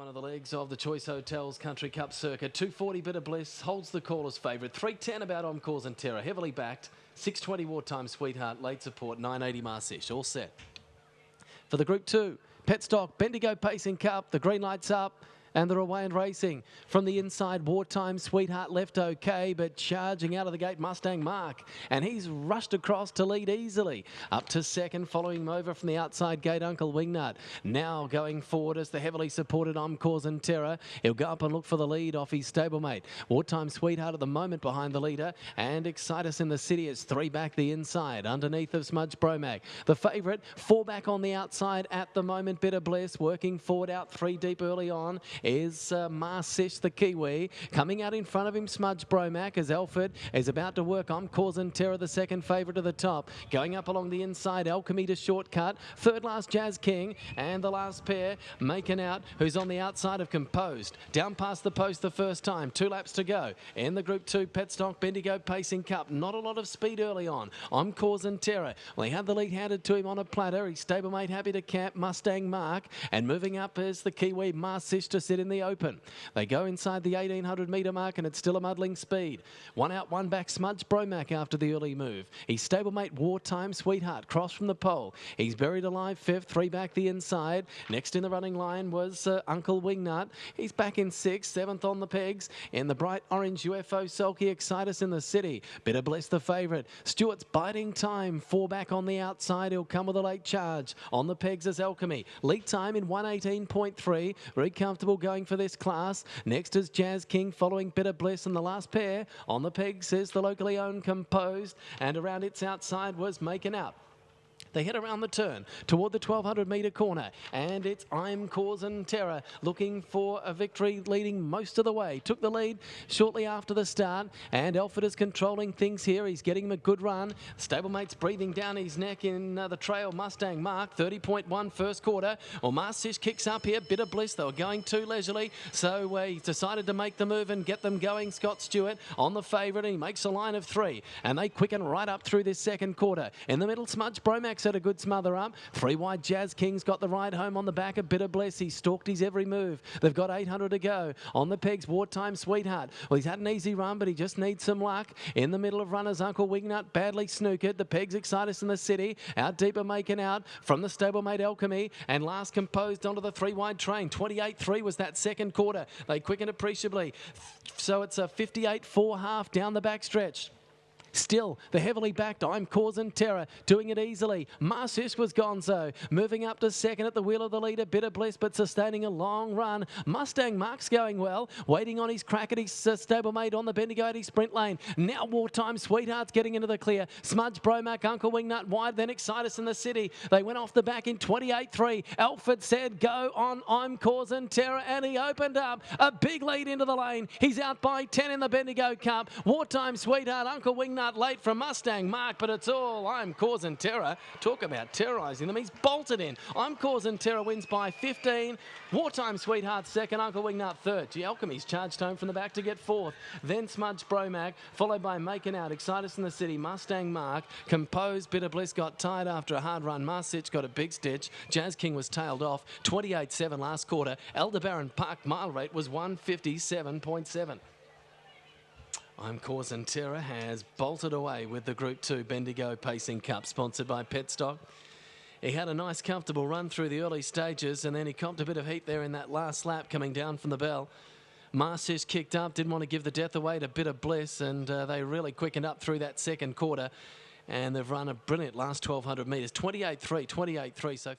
one of the legs of the Choice Hotels Country Cup circuit. 240 Bit of Bliss holds the caller's favourite. 310 about On CORZIN Terror, heavily backed. 620 Wartime Sweetheart, late support. 980 Marsish, all set. For the Group 2, PETstock, Bendigo Pacing Cup, the green light's up. And they're away and racing. From the inside, Wartime Sweetheart left okay, but charging out of the gate, Mustang Mark. And he's rushed across to lead easily. Up to second, following him over from the outside gate, Uncle Wingnut. Now going forward as the heavily supported On CORZIN Terror. He'll go up and look for the lead off his stablemate. Wartime Sweetheart at the moment behind the leader. And Excite Us in the City is 3 back the inside, underneath of Smudge Bromac. The favourite, 4 back on the outside at the moment, Bit of Bliss. Working forward out 3 deep early on is Marsish, the Kiwi. Coming out in front of him, Smudge Bromac, as Alfred is about to work on CORZIN Terror, the second favourite to the top. Going up along the inside, Alchemy to shortcut. Third last, Jazz King. And the last pair, making out, who's on the outside of Composed. Down past the post the first time. 2 laps to go. In the Group 2 PETstock Bendigo Pacing Cup. Not a lot of speed early on CORZIN Terror. Well, he had the lead handed to him on a platter. His stablemate happy to camp, Mustang Mark. And moving up is the Kiwi, Marsish, to sit in the open. They go inside the 1800 metre mark and it's still a muddling speed. 1 out, 1 back, Smudge Bromac after the early move. His stablemate Wartime Sweetheart crossed from the pole. He's buried alive 5th, 3 back the inside. Next in the running line was Uncle Wingnut. He's back in 6th, 7th on the pegs. In the bright orange UFO Sulky, Excite Us in the City. Bit of Bliss the favourite. Stewart's biding time, 4 back on the outside. He'll come with a late charge. On the pegs is Alchemy. Lead time in 1:18.3. Very comfortable going for this class. Next is Jazz King, following Bit of Bliss, and the last pair on the pegs is the locally owned Composed, and around its outside was Making Out. They head around the turn toward the 1200 metre corner, and it's CORZIN Terror looking for a victory, leading most of the way. Took the lead shortly after the start, and Alfred is controlling things here. He's getting him a good run. Stablemate's breathing down his neck in the trail. Mustang Mark, 30.1 first quarter. Well, Marsish kicks up here. Bit of Bliss. They were going too leisurely, so he decided to make the move and get them going. Scott Stewart on the favourite, and he makes a line of 3, and they quicken right up through this second quarter. In the middle, Smudge Bromac had a good smother up. 3 wide, Jazz King's got the ride home on the back of Bit of Bliss. He stalked his every move. They've got 800 to go. On the pegs, Wartime Sweetheart. Well, he's had an easy run, but he just needs some luck. In the middle of runners, Uncle Wingnut badly snookered. The pegs Excite Us in the City. Out deeper, Making Out from the stablemate Alchemy. And last Composed onto the 3 wide train. 28.3 was that second quarter. They quickened appreciably. So it's a 58.4 half down the backstretch. Still, the heavily backed CORZIN Terror doing it easily. Marsish was gonzo. Moving up to second at the wheel of the leader, Bit of Bliss, but sustaining a long run. Mustang Mark's going well. Waiting on his crack at his stablemate on the Bendigo at his sprint lane. Now Wartime Sweetheart's getting into the clear. Smudge Bromac, Uncle Wingnut wide, then Excite Us in the City. They went off the back in 28.3. Alfred said go on CORZIN Terror, and he opened up a big lead into the lane. He's out by 10 in the Bendigo Cup. Wartime Sweetheart, Uncle Wingnut late from Mustang Mark, but it's all CORZIN Terror. Talk about terrorising them. He's bolted in. CORZIN Terror wins by 15. Wartime Sweetheart second. Uncle Wingnut third. Gee, Alchemy's charged home from the back to get 4th. Then Smudge Bromac, followed by Making Out, Excite Us in the City, Mustang Mark. Composed, Bit of Bliss got tired after a hard run. Marsish got a big stitch. Jazz King was tailed off. 28.7 last quarter. Aldebaran Park mile rate was 157.7. CORZIN Terror has bolted away with the Group 2 Bendigo Pacing Cup, sponsored by PETstock. He had a nice, comfortable run through the early stages, and then he copped a bit of heat there in that last lap coming down from the bell. Marsish kicked up, didn't want to give the death away to Bit of Bliss, and they really quickened up through that second quarter, and they've run a brilliant last 1200 metres, 28.3, so